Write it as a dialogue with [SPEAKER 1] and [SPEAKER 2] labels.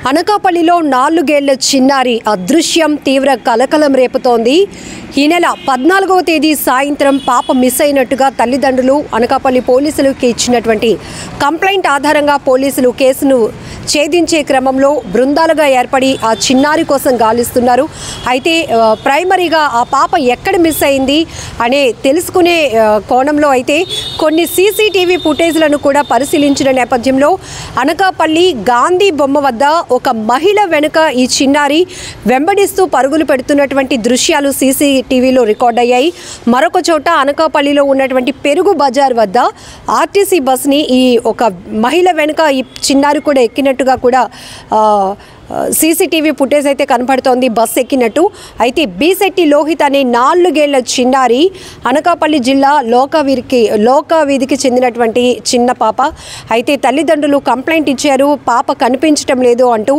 [SPEAKER 1] అనకాపల్లిలో 4 ఏళ్ల చిన్నారి అదృశ్యం తీవ్ర కలకలం రేపుతోంది. ఈ నెల 14వ తేదీ సాయంత్రం పాప మిస్ అయినట్టుగా తల్లిదండ్రులు అనకాపల్లి పోలీసులకు ఇచ్చినటువంటి కంప్లైంట్ ఆధారంగా పోలీసులు కేసును ఛేదించే క్రమంలో బృందాలుగా ఏర్పడి ఆ చిన్నారి కోసం గాలిస్తున్నారు. అయితే ప్రైమరీగా ఆ పాప ఎక్కడ మిస్ అయింది అనే తెలుసుకునే కోణంలో అయితే కొన్ని సీసీటీవీ ఫుటేజ్లను కూడా పరిశీలించిన నేపథ్యంలో అనకాపల్లి గాంధీ బొమ్మ వద్ద ఒక మహిళ వెనుక ఈ చిన్నారి వెంబడిస్తూ పరుగులు పెడుతున్నటువంటి దృశ్యాలు సీసీటీవీలో రికార్డ్ అయ్యాయి. మరొక చోట అనకాపల్లిలో ఉన్నటువంటి పెరుగు బజార్ వద్ద ఆర్టీసీ బస్ని ఈ ఒక మహిళ వెనుక ఈ చిన్నారి కూడా ఎక్కినట్టుగా కూడా సీసీటీవీ ఫుటేజ్ అయితే కనపడుతోంది బస్ ఎక్కినట్టు. అయితే బీశెట్టి లోహిత్ అనే 4 ఏళ్ల చిన్నారి అనకాపల్లి జిల్లా లోకావీధికి చెందినటువంటి చిన్న పాప. అయితే తల్లిదండ్రులు కంప్లైంట్ ఇచ్చారు, పాప కనిపించడం లేదు అంటూ.